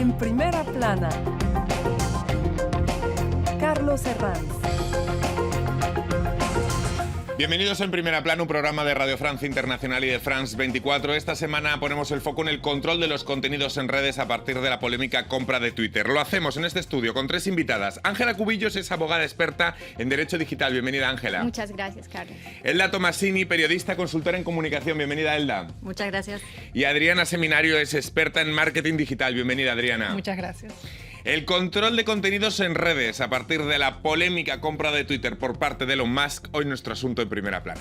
En primera plana, Carlos Herranz. Bienvenidos en Primera Plana, un programa de Radio France Internacional y de France 24. Esta semana ponemos el foco en el control de los contenidos en redes a partir de la polémica compra de Twitter. Lo hacemos en este estudio con tres invitadas. Ángela Cubillos es abogada experta en Derecho Digital. Bienvenida, Ángela. Muchas gracias, Carlos. Elda Tomasini, periodista, consultora en comunicación. Bienvenida, Elda. Muchas gracias. Y Adriana Seminario es experta en marketing digital. Bienvenida, Adriana. Muchas gracias. El control de contenidos en redes a partir de la polémica compra de Twitter por parte de Elon Musk, hoy nuestro asunto en Primera Plana.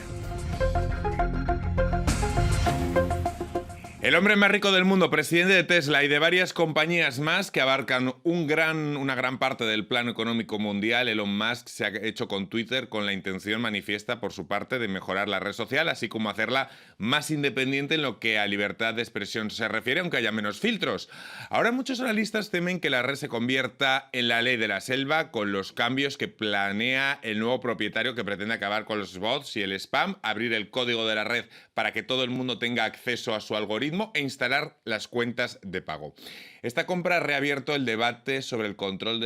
El hombre más rico del mundo, presidente de Tesla y de varias compañías más que abarcan una gran parte del plano económico mundial, Elon Musk se ha hecho con Twitter con la intención manifiesta por su parte de mejorar la red social, así como hacerla más independiente en lo que a libertad de expresión se refiere, aunque haya menos filtros. Ahora muchos analistas temen que la red se convierta en la ley de la selva con los cambios que planea el nuevo propietario que pretende acabar con los bots y el spam, abrir el código de la red para que todo el mundo tenga acceso a su algoritmo e instalar las cuentas de pago. Esta compra ha reabierto el debate sobre el control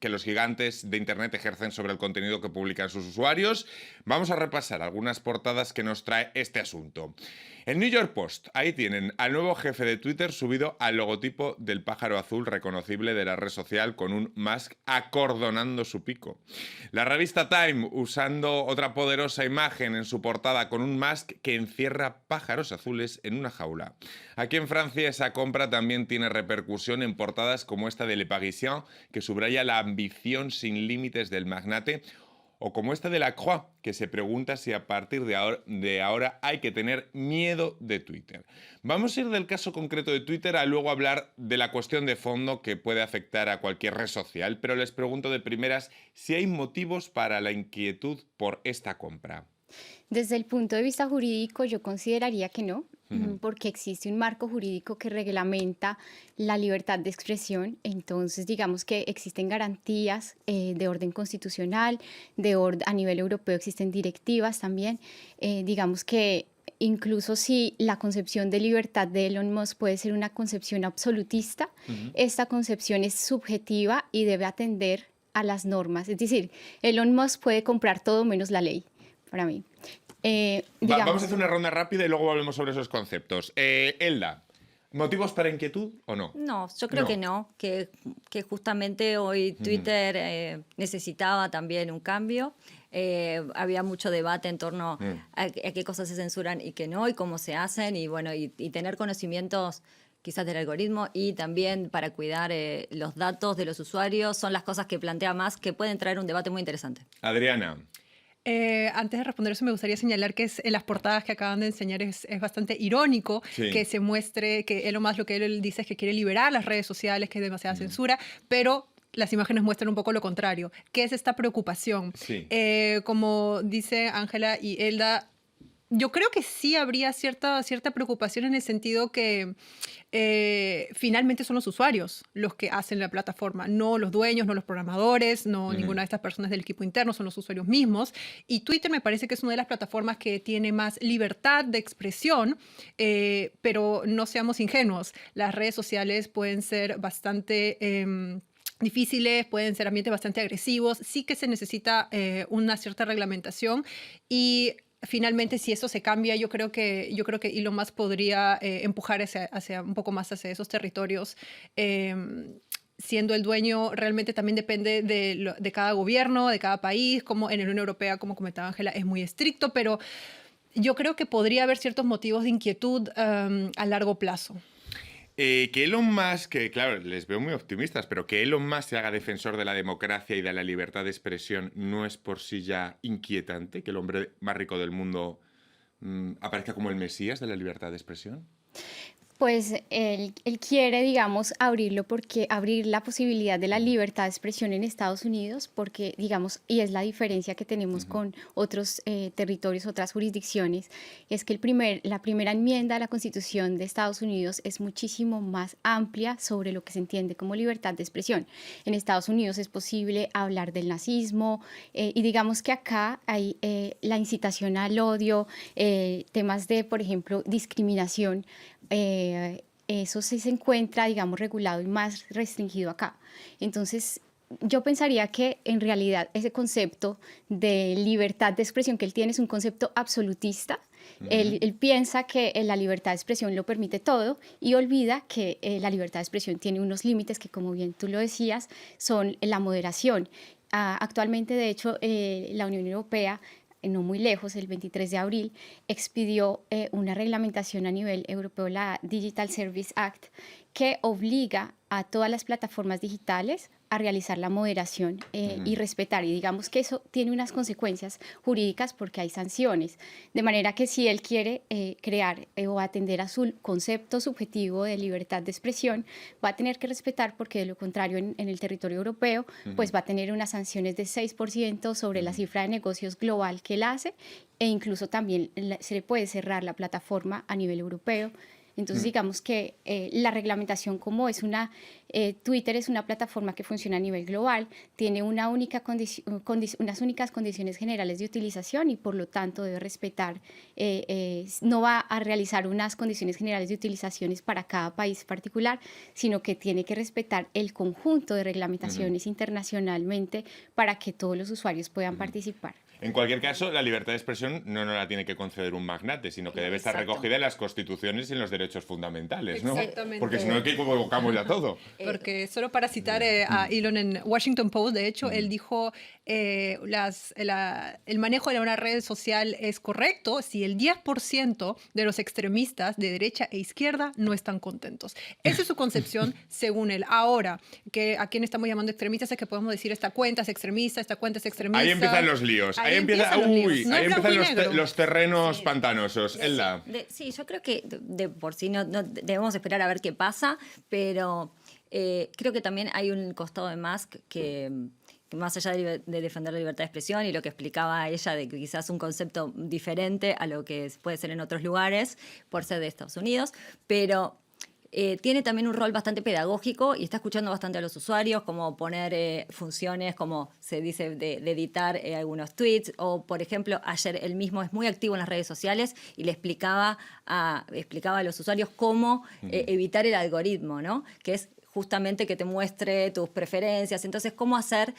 que los gigantes de Internet ejercen sobre el contenido que publican sus usuarios. Vamos a repasar algunas portadas que nos trae este asunto. El New York Post, ahí tienen al nuevo jefe de Twitter subido al logotipo del pájaro azul reconocible de la red social con un Musk acordonando su pico. La revista Time usando otra poderosa imagen en su portada con un Musk que encierra pájaros azules en una jaula. Aquí en Francia esa compra también tiene repercusión en portadas como esta de Le Parisien, que subraya la ambición sin límites del magnate, o como esta de La Croix, que se pregunta si a partir de ahora hay que tener miedo de Twitter. Vamos a ir del caso concreto de Twitter a luego hablar de la cuestión de fondo que puede afectar a cualquier red social, pero les pregunto de primeras si hay motivos para la inquietud por esta compra. Desde el punto de vista jurídico, yo consideraría que no, porque existe un marco jurídico que reglamenta la libertad de expresión. Entonces, digamos que existen garantías de orden constitucional, a nivel europeo existen directivas también. Digamos que incluso si la concepción de libertad de Elon Musk puede ser una concepción absolutista, esta concepción es subjetiva y debe atender a las normas. Es decir, Elon Musk puede comprar todo menos la ley, para mí. Vamos a hacer una ronda rápida y luego volvemos sobre esos conceptos. Elda, ¿motivos para inquietud o no? No, yo creo que no, que justamente hoy Twitter necesitaba también un cambio. Había mucho debate en torno a qué cosas se censuran y qué no, y cómo se hacen, y bueno, y tener conocimientos quizás del algoritmo y también para cuidar los datos de los usuarios son las cosas que plantea Musk que pueden traer un debate muy interesante. Adriana. Antes de responder eso, me gustaría señalar que en las portadas que acaban de enseñar es bastante irónico que se muestre que Elon Musk lo que él dice es que quiere liberar las redes sociales, que hay demasiada censura, pero las imágenes muestran un poco lo contrario. ¿Qué es esta preocupación? Sí. Como dice Ángela y Elda, yo creo que sí habría cierta preocupación en el sentido que finalmente son los usuarios los que hacen la plataforma, no los dueños, no los programadores, no ninguna de estas personas del equipo interno, son los usuarios mismos. Y Twitter me parece que es una de las plataformas que tiene más libertad de expresión, pero no seamos ingenuos. Las redes sociales pueden ser bastante difíciles, pueden ser ambientes bastante agresivos, sí que se necesita una cierta reglamentación y finalmente, si eso se cambia, yo creo que Elon Musk podría empujar hacia un poco más hacia esos territorios. Siendo el dueño, realmente también depende de cada gobierno, de cada país, como en la Unión Europea, como comentaba Ángela, es muy estricto, pero yo creo que podría haber ciertos motivos de inquietud a largo plazo. Que Elon Musk, que claro, les veo muy optimistas, pero que Elon Musk se haga defensor de la democracia y de la libertad de expresión no es por sí ya inquietante, que el hombre más rico del mundo aparezca como el mesías de la libertad de expresión. Pues él quiere, digamos, abrir la posibilidad de la libertad de expresión en Estados Unidos, porque, digamos, y es la diferencia que tenemos con otros territorios, otras jurisdicciones, es que la primera enmienda a la Constitución de Estados Unidos es muchísimo más amplia sobre lo que se entiende como libertad de expresión. En Estados Unidos es posible hablar del nazismo y digamos que acá hay la incitación al odio, temas de, por ejemplo, discriminación, eso sí se encuentra, digamos, regulado y más restringido acá. Entonces, yo pensaría que en realidad ese concepto de libertad de expresión que él tiene es un concepto absolutista. Él piensa que la libertad de expresión lo permite todo y olvida que la libertad de expresión tiene unos límites que, como bien tú lo decías, son la moderación. Actualmente, de hecho, la Unión Europea, no muy lejos, el 23 de abril, expidió una reglamentación a nivel europeo, la Digital Service Act, que obliga a todas las plataformas digitales a realizar la moderación y respetar. Y digamos que eso tiene unas consecuencias jurídicas porque hay sanciones. De manera que si él quiere crear o atender a su concepto subjetivo de libertad de expresión, va a tener que respetar, porque de lo contrario en el territorio europeo pues va a tener unas sanciones de 6% sobre la cifra de negocios global que él hace, e incluso también se le puede cerrar la plataforma a nivel europeo. Entonces, digamos que la reglamentación, como es Twitter es una plataforma que funciona a nivel global, tiene unas únicas condiciones generales de utilización y por lo tanto debe respetar, no va a realizar unas condiciones generales de utilizaciones para cada país particular, sino que tiene que respetar el conjunto de reglamentaciones internacionalmente para que todos los usuarios puedan participar. En cualquier caso, la libertad de expresión no nos la tiene que conceder un magnate, sino que debe estar recogida en las constituciones y en los derechos fundamentales, ¿no? Exactamente. Porque si no, aquí equivocamos ya todo. Porque solo para citar a Elon en Washington Post, de hecho, él dijo el manejo de una red social es correcto si el 10% de los extremistas de derecha e izquierda no están contentos. Esa es su concepción según él. Ahora, que a quién estamos llamando extremistas es que podemos decir esta cuenta es extremista, esta cuenta es extremista. Ahí empiezan los líos. Ahí empiezan los terrenos pantanosos. Elda. Sí, yo creo que de por sí no debemos esperar a ver qué pasa, pero creo que también hay un costado de Musk que más allá de defender la libertad de expresión y lo que explicaba ella de que quizás un concepto diferente a lo que puede ser en otros lugares por ser de Estados Unidos, pero tiene también un rol bastante pedagógico y está escuchando bastante a los usuarios, como poner funciones, como se dice, de editar algunos tweets, o por ejemplo, ayer él mismo es muy activo en las redes sociales y le explicaba a los usuarios cómo evitar el algoritmo, ¿no? Que es justamente que te muestre tus preferencias. Entonces, cómo hacer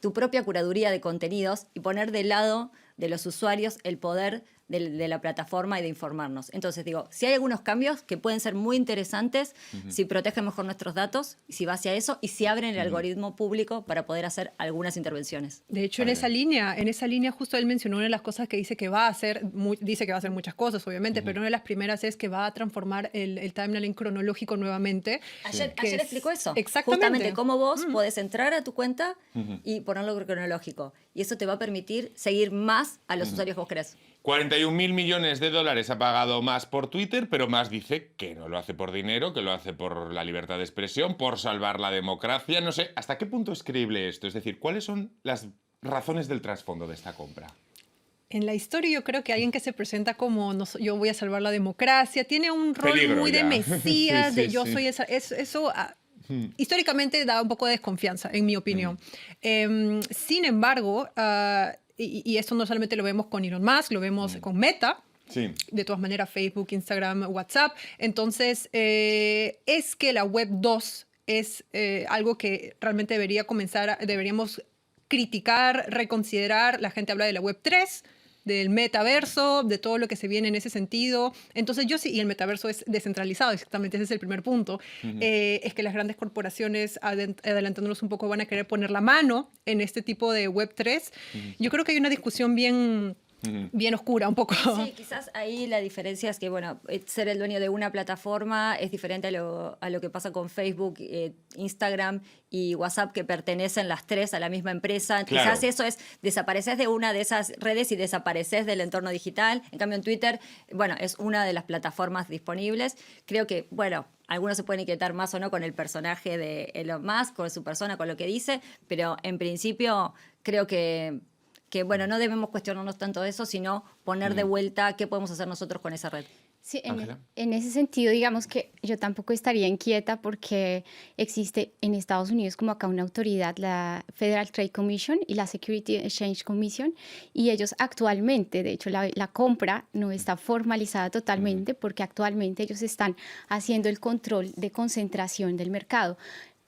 tu propia curaduría de contenidos y poner de lado de los usuarios el poder de la plataforma y de informarnos. Entonces, digo, si hay algunos cambios que pueden ser muy interesantes, si protegen mejor nuestros datos, si va hacia eso, y si abren el algoritmo público para poder hacer algunas intervenciones. De hecho, en esa línea justo él mencionó una de las cosas que dice que va a hacer, dice que va a hacer muchas cosas, obviamente, pero una de las primeras es que va a transformar el timeline cronológico nuevamente. Ayer explicó eso. Exactamente. Justamente cómo vos podés entrar a tu cuenta y ponerlo cronológico. Y eso te va a permitir seguir más a los usuarios que vos querés. 41.000 millones de dólares ha pagado Musk por Twitter, pero Musk dice que no lo hace por dinero, que lo hace por la libertad de expresión, por salvar la democracia. No sé, ¿hasta qué punto es creíble esto? Es decir, ¿cuáles son las razones del trasfondo de esta compra? En la historia yo creo que alguien que se presenta como yo voy a salvar la democracia, tiene un rol Peligro muy ya. de mesías, Sí, de yo sí. soy esa... Eso históricamente da un poco de desconfianza, en mi opinión. Sin embargo, y esto no solamente lo vemos con Elon Musk, lo vemos con Meta. Sí. De todas maneras, Facebook, Instagram, WhatsApp. Entonces, es que la Web 2 es algo que realmente deberíamos criticar, reconsiderar. La gente habla de la Web 3, del metaverso, de todo lo que se viene en ese sentido. Entonces yo sí, y el metaverso es descentralizado, exactamente, ese es el primer punto. Es que las grandes corporaciones, adelantándonos un poco, van a querer poner la mano en este tipo de Web 3. Yo creo que hay una discusión bien oscura un poco. Sí, quizás ahí la diferencia es que, bueno, ser el dueño de una plataforma es diferente a lo que pasa con Facebook, Instagram y WhatsApp, que pertenecen las tres a la misma empresa. Claro. Quizás eso es, desapareces de una de esas redes y desapareces del entorno digital. En cambio, en Twitter, bueno, es una de las plataformas disponibles. Creo que, bueno, algunos se pueden inquietar más o no con el personaje de Elon Musk, con su persona, con lo que dice, pero en principio creo que bueno, no debemos cuestionarnos tanto de eso, sino poner de vuelta qué podemos hacer nosotros con esa red. Sí, Ángela. en ese sentido, digamos que yo tampoco estaría inquieta porque existe en Estados Unidos como acá una autoridad, la Federal Trade Commission y la Security Exchange Commission, y ellos actualmente, de hecho, la compra no está formalizada totalmente porque actualmente ellos están haciendo el control de concentración del mercado.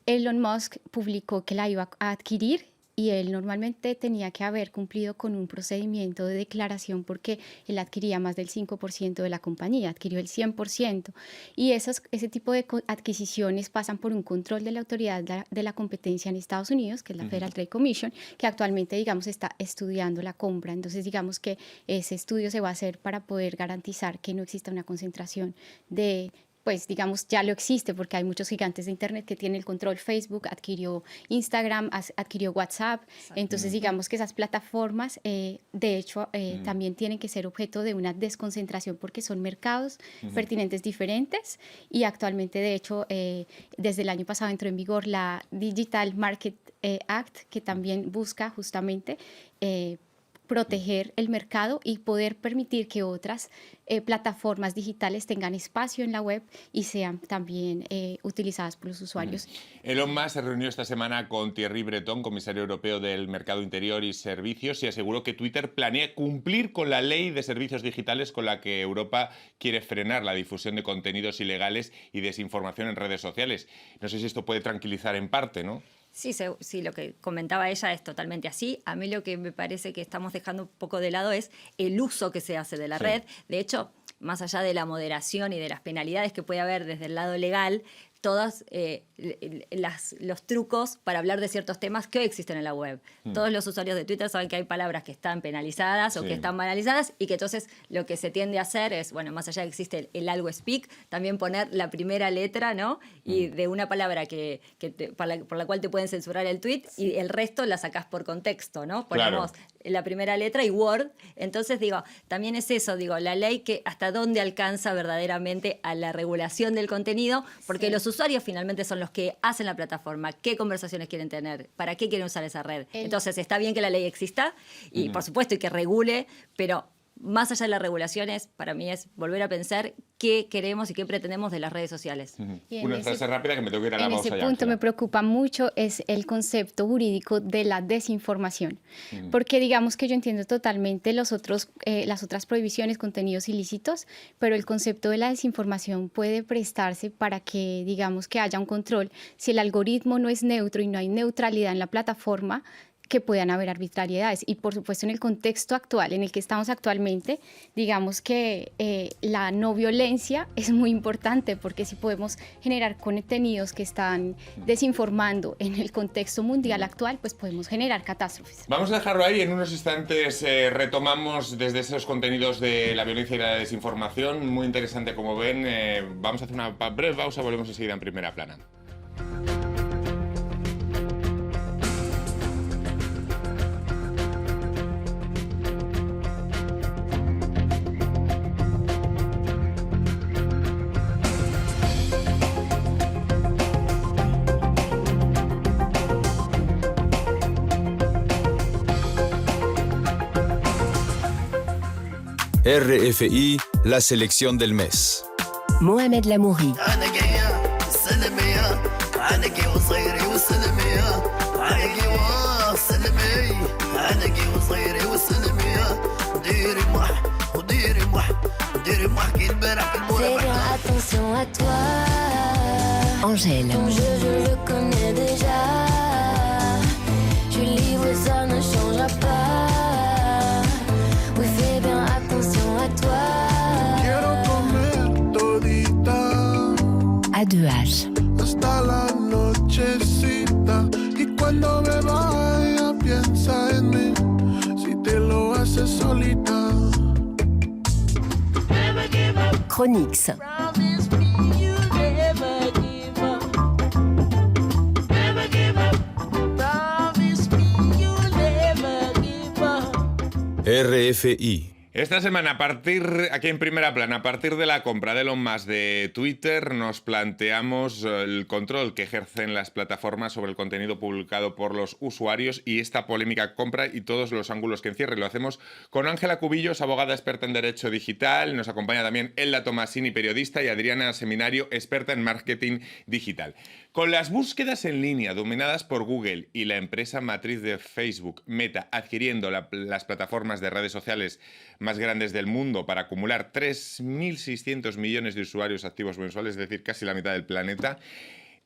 Elon Musk publicó que la iba a adquirir y él normalmente tenía que haber cumplido con un procedimiento de declaración porque él adquiría más del 5% de la compañía, adquirió el 100%. Y ese tipo de adquisiciones pasan por un control de la autoridad de la competencia en Estados Unidos, que es la Federal Trade Commission, que actualmente, digamos, está estudiando la compra. Entonces, digamos que ese estudio se va a hacer para poder garantizar que no exista una concentración de... pues digamos ya lo existe porque hay muchos gigantes de internet que tienen el control. Facebook adquirió Instagram, adquirió WhatsApp. Entonces digamos que esas plataformas de hecho también tienen que ser objeto de una desconcentración porque son mercados pertinentes diferentes y actualmente de hecho desde el año pasado entró en vigor la Digital Market Act que también busca justamente proteger el mercado y poder permitir que otras plataformas digitales tengan espacio en la web y sean también utilizadas por los usuarios. Elon Musk se reunió esta semana con Thierry Breton, comisario europeo del Mercado Interior y Servicios, y aseguró que Twitter planea cumplir con la ley de servicios digitales con la que Europa quiere frenar la difusión de contenidos ilegales y desinformación en redes sociales. No sé si esto puede tranquilizar en parte, ¿no? Sí, sí, lo que comentaba ella es totalmente así. A mí lo que me parece que estamos dejando un poco de lado es el uso que se hace de la red. De hecho, más allá de la moderación y de las penalidades que puede haber desde el lado legal, todos los trucos para hablar de ciertos temas que hoy existen en la web. Todos los usuarios de Twitter saben que hay palabras que están penalizadas o que están banalizadas y que entonces lo que se tiende a hacer es, bueno, más allá de que existe el algo speak, también poner la primera letra, ¿no? Y de una palabra por la cual te pueden censurar el tweet y el resto la sacás por contexto, ¿no? Ponemos la primera letra y Word. Entonces, digo, también es eso, digo, la ley que hasta dónde alcanza verdaderamente a la regulación del contenido, porque los usuarios finalmente son los que hacen la plataforma, qué conversaciones quieren tener, para qué quieren usar esa red. Entonces, está bien que la ley exista y, por supuesto, y que regule, pero más allá de las regulaciones, para mí es volver a pensar qué queremos y qué pretendemos de las redes sociales. Una frase rápida que me tengo que ir a la pausa ya. En ese punto me preocupa mucho es el concepto jurídico de la desinformación, porque digamos que yo entiendo totalmente las otras prohibiciones, contenidos ilícitos, pero el concepto de la desinformación puede prestarse para que digamos que haya un control. Si el algoritmo no es neutro y no hay neutralidad en la plataforma, que puedan haber arbitrariedades. Y por supuesto en el contexto actual en el que estamos actualmente, digamos que la no violencia es muy importante porque si podemos generar contenidos que están desinformando en el contexto mundial actual, pues podemos generar catástrofes. Vamos a dejarlo ahí, en unos instantes retomamos desde esos contenidos de la violencia y la desinformación, muy interesante como ven. Vamos a hacer una breve pausa, volvemos enseguida en Primera Plana. RFI, la selección del mes. Mohamed Lamouri. Fais bien attention à toi. Angèle. Ton jeu, je le connais déjà. Je livre, ça ne changera pas. Oui, fais bien attention à toi. Quiero comer todita À 2H. hasta la nochecita. Y cuando me vaya, piensa en mí. Si te lo haces solita. Chronix. Promise me you'll never give up. Never give up. Promise me you'll never give up. RFI, Esta semana, aquí en Primera Plana, a partir de la compra de Elon Musk de Twitter, nos planteamos el control que ejercen las plataformas sobre el contenido publicado por los usuarios y esta polémica compra y todos los ángulos que encierre. Lo hacemos con Ángela Cubillos, abogada experta en Derecho Digital. Nos acompaña también Elda Tomasini, periodista, y Adriana Seminario, experta en marketing digital. Con las búsquedas en línea dominadas por Google y la empresa matriz de Facebook, Meta, adquiriendo las plataformas de redes sociales más grandes del mundo para acumular 3.600 millones de usuarios activos mensuales, es decir, casi la mitad del planeta,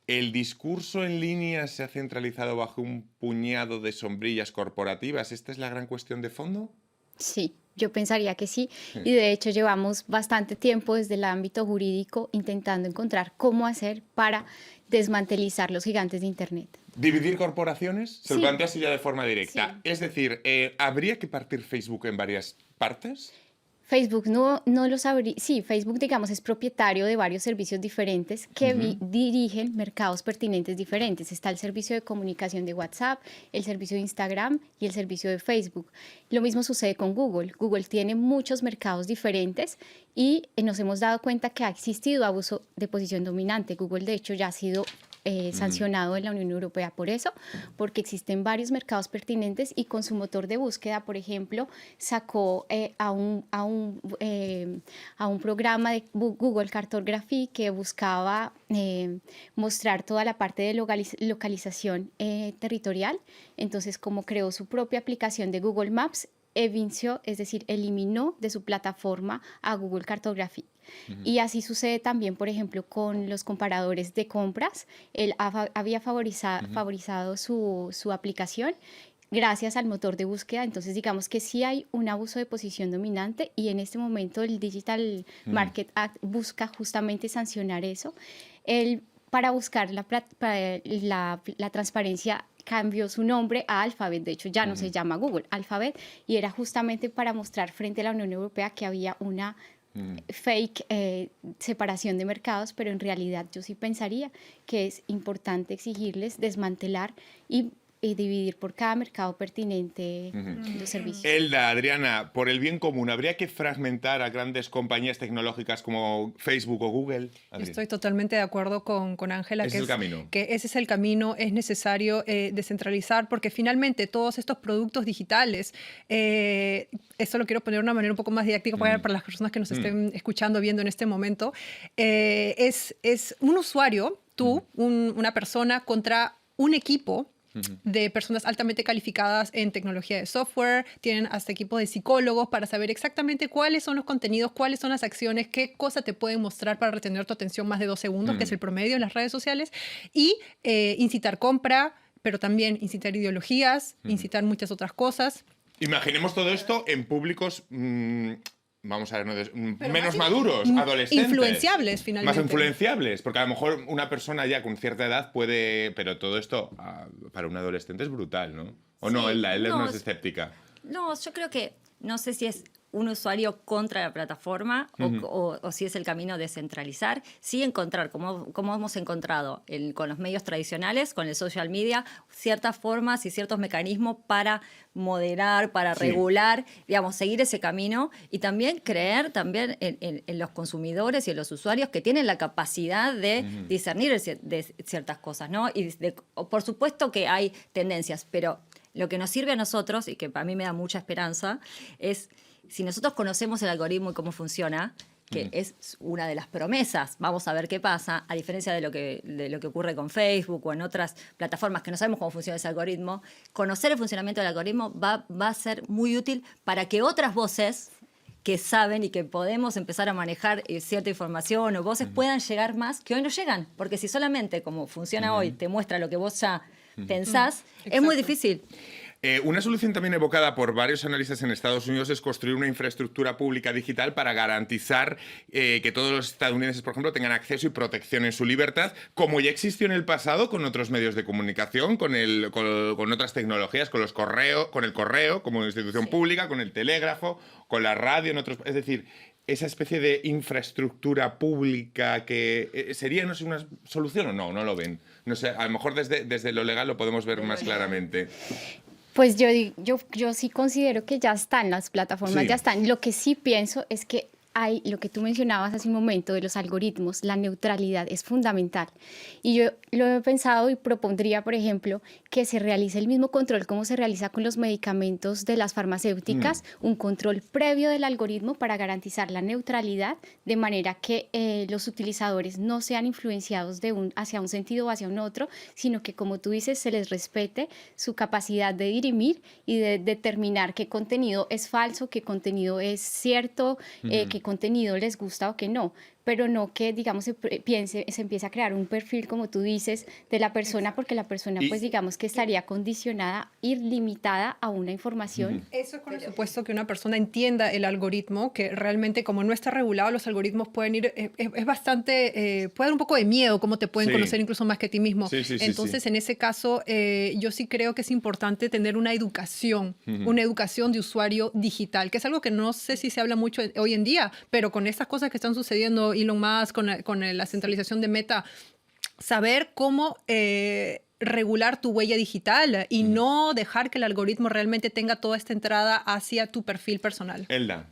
¿el discurso en línea se ha centralizado bajo un puñado de sombrillas corporativas? ¿Esta es la gran cuestión de fondo? Sí, yo pensaría que sí. Y de hecho llevamos bastante tiempo desde el ámbito jurídico intentando encontrar cómo hacer para desmantelizar los gigantes de Internet. ¿Dividir corporaciones? Se lo Sí. plantea así ya de forma directa. Sí. Es decir, ¿habría que partir Facebook en varias partes? Facebook no lo sabría. Sí, Facebook, digamos, es propietario de varios servicios diferentes que dirigen mercados pertinentes diferentes. Está el servicio de comunicación de WhatsApp, el servicio de Instagram y el servicio de Facebook. Lo mismo sucede con Google. Google tiene muchos mercados diferentes y nos hemos dado cuenta que ha existido abuso de posición dominante. Google, de hecho, ya ha sido sancionado en la Unión Europea por eso, porque existen varios mercados pertinentes y con su motor de búsqueda, por ejemplo, sacó a un programa de Google Cartography que buscaba mostrar toda la parte de localización territorial. Entonces, como creó su propia aplicación de Google Maps, es decir, eliminó de su plataforma a Google Cartography. Y así sucede también, por ejemplo, con los comparadores de compras. Él había favorizado su aplicación gracias al motor de búsqueda. Entonces, digamos que sí hay un abuso de posición dominante y en este momento el Digital Market Act busca justamente sancionar eso. Para buscar la transparencia, cambió su nombre a Alphabet. De hecho, ya no se llama Google, Alphabet, y era justamente para mostrar frente a la Unión Europea que había una fake separación de mercados, pero en realidad yo sí pensaría que es importante exigirles desmantelar y dividir por cada mercado pertinente los servicios. Elda, Adriana, por el bien común, ¿habría que fragmentar a grandes compañías tecnológicas como Facebook o Google? Adriana. Estoy totalmente de acuerdo con Ángela. Ese es el camino. Que ese es el camino, es necesario descentralizar, porque finalmente todos estos productos digitales, esto lo quiero poner de una manera un poco más didáctica para las personas que nos estén escuchando, viendo en este momento, es un usuario, una persona contra un equipo de personas altamente calificadas en tecnología de software, tienen hasta equipos de psicólogos para saber exactamente cuáles son los contenidos, cuáles son las acciones, qué cosa te pueden mostrar para retener tu atención más de 2 segundos, que es el promedio en las redes sociales, y incitar compra, pero también incitar ideologías, incitar muchas otras cosas. Imaginemos todo esto en públicos... vamos a ver, menos maduros, adolescentes. Influenciables, finalmente. Más influenciables, porque a lo mejor una persona ya con cierta edad puede... Pero todo esto para un adolescente es brutal, ¿no? ¿O no, Elda? Él es más escéptica. No, yo creo que, no sé si es un usuario contra la plataforma o si es el camino de centralizar. Sí encontrar, como hemos encontrado con los medios tradicionales, con el social media, ciertas formas y ciertos mecanismos para moderar, para regular, digamos, seguir ese camino y también creer también en los consumidores y en los usuarios que tienen la capacidad de discernir de ciertas cosas, ¿no? Y por supuesto que hay tendencias, pero lo que nos sirve a nosotros, y que para mí me da mucha esperanza, es si nosotros conocemos el algoritmo y cómo funciona, que es una de las promesas, vamos a ver qué pasa, a diferencia de lo que ocurre con Facebook o en otras plataformas que no sabemos cómo funciona ese algoritmo, conocer el funcionamiento del algoritmo va a ser muy útil para que otras voces que saben y que podemos empezar a manejar cierta información o voces puedan llegar más, que hoy no llegan, porque si solamente como funciona hoy te muestra lo que vos ya pensás, es muy difícil. Una solución también evocada por varios analistas en Estados Unidos es construir una infraestructura pública digital para garantizar que todos los estadounidenses, por ejemplo, tengan acceso y protección en su libertad, como ya existió en el pasado con otros medios de comunicación, con otras tecnologías, con el correo como institución pública, con el telégrafo, con la radio, es decir, esa especie de infraestructura pública que sería, no sé, una solución o no lo ven. No sé, a lo mejor desde lo legal lo podemos ver más claramente. Pues yo sí considero que ya están, las plataformas Sí. ya están. Lo que sí pienso es que hay, lo que tú mencionabas hace un momento de los algoritmos, la neutralidad es fundamental. Y yo lo he pensado y propondría, por ejemplo, que se realice el mismo control como se realiza con los medicamentos de las farmacéuticas, un control previo del algoritmo para garantizar la neutralidad, de manera que los utilizadores no sean influenciados hacia un sentido o hacia un otro, sino que, como tú dices, se les respete su capacidad de dirimir y de determinar qué contenido es falso, qué contenido es cierto, qué contenido les gusta o qué no, pero no que, digamos, se empiece a crear un perfil, como tú dices, de la persona, porque la persona, Y- pues, digamos que estaría condicionada, ir limitada a una información. Eso es con el supuesto que una persona entienda el algoritmo, que realmente como no está regulado, los algoritmos pueden ir, es bastante, puede dar un poco de miedo cómo te pueden Sí. conocer incluso más que a ti mismo. Sí, sí, sí, Entonces, sí. en ese caso, yo sí creo que es importante tener una educación de usuario digital, que es algo que no sé si se habla mucho hoy en día, pero con estas cosas que están sucediendo, Elon Musk, con la centralización de Meta, saber cómo regular tu huella digital y no dejar que el algoritmo realmente tenga toda esta entrada hacia tu perfil personal. Elda.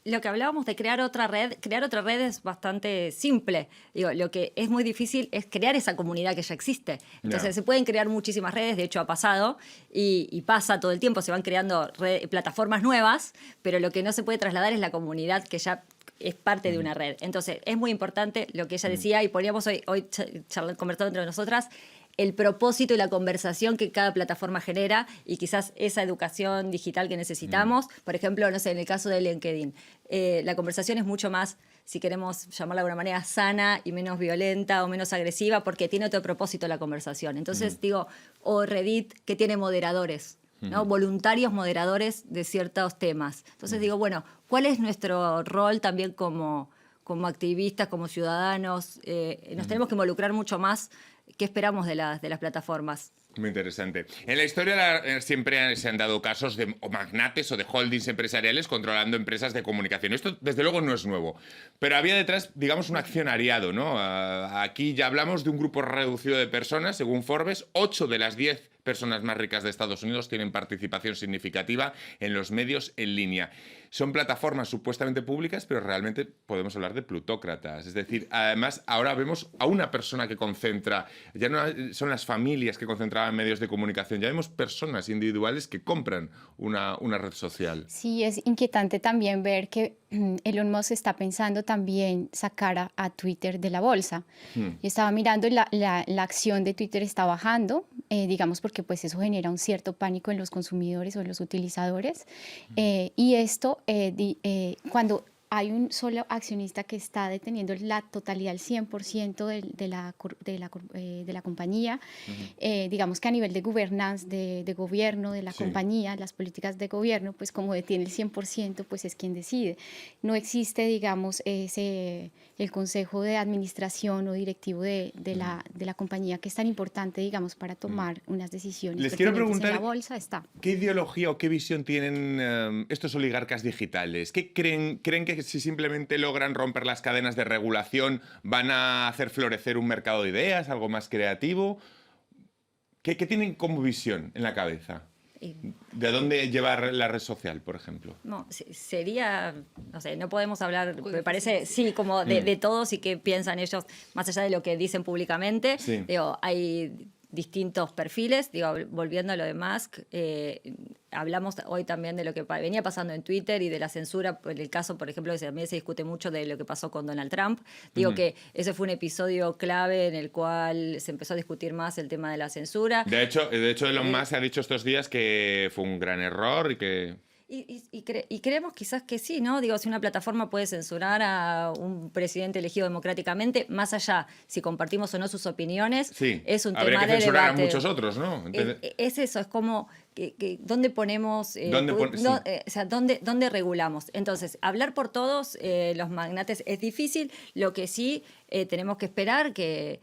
Lo que hablábamos de crear otra red es bastante simple. Digo, lo que es muy difícil es crear esa comunidad que ya existe. Entonces Ya. se pueden crear muchísimas redes, de hecho ha pasado y pasa todo el tiempo, se van creando plataformas nuevas, pero lo que no se puede trasladar es la comunidad que ya es parte de una red. Entonces es muy importante lo que ella decía y poníamos hoy conversando entre nosotras, el propósito y la conversación que cada plataforma genera y quizás esa educación digital que necesitamos. Por ejemplo, no sé, en el caso de LinkedIn, la conversación es mucho más, si queremos llamarla de alguna manera, sana y menos violenta o menos agresiva, porque tiene otro propósito la conversación. Entonces, digo, o Reddit, que tiene moderadores, ¿no? Voluntarios moderadores de ciertos temas. Entonces digo, bueno, ¿cuál es nuestro rol también como activistas, como ciudadanos? Nos tenemos que involucrar mucho más. ¿Qué esperamos de las plataformas? Muy interesante. En la historia siempre se han dado casos de magnates o de holdings empresariales controlando empresas de comunicación. Esto, desde luego, no es nuevo. Pero había detrás, digamos, un accionariado, ¿no? Aquí ya hablamos de un grupo reducido de personas. Según Forbes, 8 de las 10 personas más ricas de Estados Unidos tienen participación significativa en los medios en línea. Son plataformas supuestamente públicas, pero realmente podemos hablar de plutócratas. Es decir, además, ahora vemos a una persona que concentra, ya no son las familias que concentraban medios de comunicación, ya vemos personas individuales que compran una red social. Sí, es inquietante también ver que Elon Musk está pensando también sacar a Twitter de la bolsa. Yo estaba mirando y la acción de Twitter está bajando, digamos porque pues eso genera un cierto pánico en los consumidores o en los utilizadores. Y esto, cuando hay un solo accionista que está deteniendo la totalidad, el 100% de la compañía, digamos que a nivel de governance, de gobierno de la Sí. compañía, las políticas de gobierno, pues como detiene el 100%, pues es quien decide. No existe, digamos, el consejo de administración o directivo de la compañía, que es tan importante, digamos, para tomar unas decisiones. Les quiero pertinentes preguntar, en la bolsa está. ¿qué ideología o qué visión tienen estos oligarcas digitales? ¿Qué creen que si simplemente logran romper las cadenas de regulación van a hacer florecer un mercado de ideas, algo más creativo? ¿Qué tienen como visión en la cabeza? ¿De dónde llevar la red social, por ejemplo? No, sería, no sé, no podemos hablar, me parece, sí, como de todos y qué piensan ellos, más allá de lo que dicen públicamente. Sí. Digo, hay distintos perfiles, digo, volviendo a lo de Musk, hablamos hoy también de lo que venía pasando en Twitter y de la censura, en el caso, por ejemplo, que también se discute mucho de lo que pasó con Donald Trump. Digo que ese fue un episodio clave en el cual se empezó a discutir más el tema de la censura. De hecho Elon Musk ha dicho estos días que fue un gran error y que... Y creemos quizás que sí, ¿no? Digo, si una plataforma puede censurar a un presidente elegido democráticamente, más allá si compartimos o no sus opiniones, Sí, es un habría tema que de censurar debate. a muchos otros, ¿no? Entonces- Es eso, es como ¿dónde ponemos, sí. o sea, ¿dónde regulamos? Entonces, hablar por todos los magnates es difícil, lo que sí tenemos que esperar que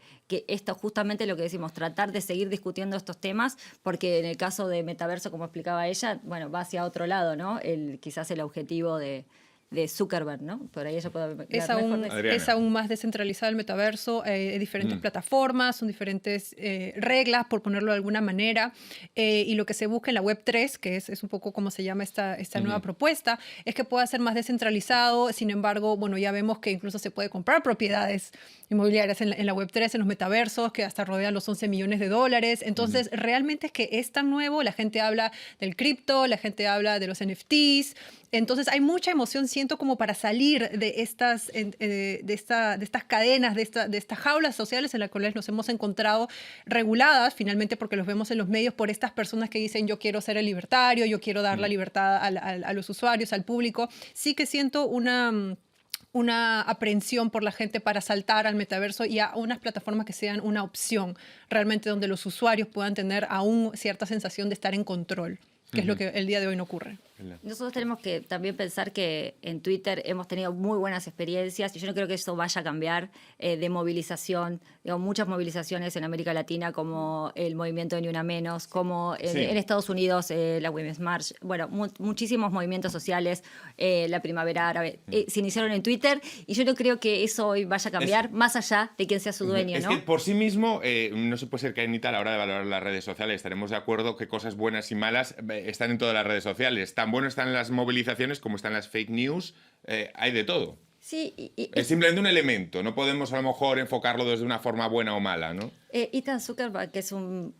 esto justamente lo que decimos, tratar de seguir discutiendo estos temas, porque en el caso de metaverso, como explicaba ella, bueno, va hacia otro lado, ¿no? Quizás el objetivo de de Zuckerberg, ¿no? Por ahí ella puede hablar Es mejor aún, de eso. Adriana. es aún más descentralizado el metaverso, diferentes plataformas, son diferentes reglas, por ponerlo de alguna manera, y lo que se busca en la Web3, que es un poco como se llama esta nueva propuesta, es que pueda ser más descentralizado. Sin embargo, bueno, ya vemos que incluso se puede comprar propiedades inmobiliarias en la Web3, en los metaversos, que hasta rodean los 11 millones de dólares. Entonces, realmente es que es tan nuevo, la gente habla del cripto, la gente habla de los NFTs. Entonces hay mucha emoción, siento, como para salir de estas cadenas, de estas jaulas sociales en las cuales nos hemos encontrado reguladas, finalmente porque los vemos en los medios por estas personas que dicen yo quiero ser el libertario, yo quiero dar la libertad a los usuarios, al público. Sí que siento una aprehensión por la gente para saltar al metaverso y a unas plataformas que sean una opción, realmente donde los usuarios puedan tener aún cierta sensación de estar en control, que es lo que el día de hoy no ocurre. Nosotros tenemos que también pensar que en Twitter hemos tenido muy buenas experiencias y yo no creo que eso vaya a cambiar de movilización. Digo, muchas movilizaciones en América Latina, como el movimiento de Ni Una Menos, como en Estados Unidos la Women's March. Bueno, muchísimos movimientos sociales, la Primavera Árabe, se iniciaron en Twitter y yo no creo que eso hoy vaya a cambiar, más allá de quién sea su dueño, Es ¿no? que por sí mismo no se puede ser cañita a la hora de valorar las redes sociales. Estaremos de acuerdo que cosas buenas y malas están en todas las redes sociales. Tan bueno están las movilizaciones como están las fake news. Hay de todo. Sí, Es simplemente un elemento. No podemos a lo mejor enfocarlo desde una forma buena o mala, ¿no? Ethan Zuckerberg, que es un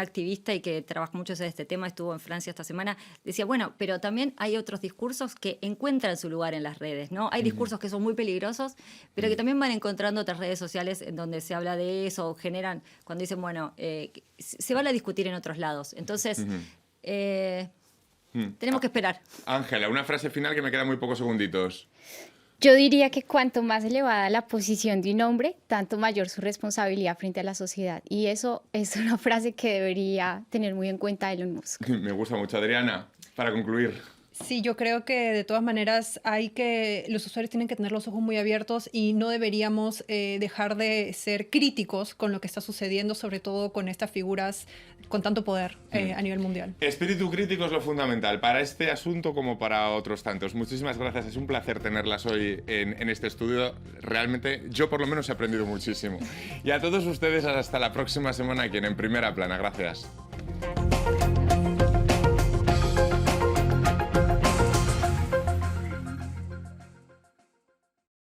activista y que trabaja mucho en este tema, estuvo en Francia esta semana, decía, bueno, pero también hay otros discursos que encuentran su lugar en las redes, ¿no? Hay discursos que son muy peligrosos, pero que también van encontrando otras redes sociales en donde se habla de eso, o generan, cuando dicen, bueno, se van a discutir en otros lados. Entonces, tenemos que esperar. Ángela, una frase final que me quedan muy pocos segunditos. Yo diría que cuanto más elevada la posición de un hombre, tanto mayor su responsabilidad frente a la sociedad. Y eso es una frase que debería tener muy en cuenta Elon Musk. Me gusta mucho, Adriana. Para concluir. Sí, yo creo que de todas maneras los usuarios tienen que tener los ojos muy abiertos y no deberíamos dejar de ser críticos con lo que está sucediendo, sobre todo con estas figuras con tanto poder a nivel mundial. Espíritu crítico es lo fundamental para este asunto como para otros tantos. Muchísimas gracias, es un placer tenerlas hoy en este estudio. Realmente yo por lo menos he aprendido muchísimo. Y a todos ustedes hasta la próxima semana aquí en Primera Plana. Gracias.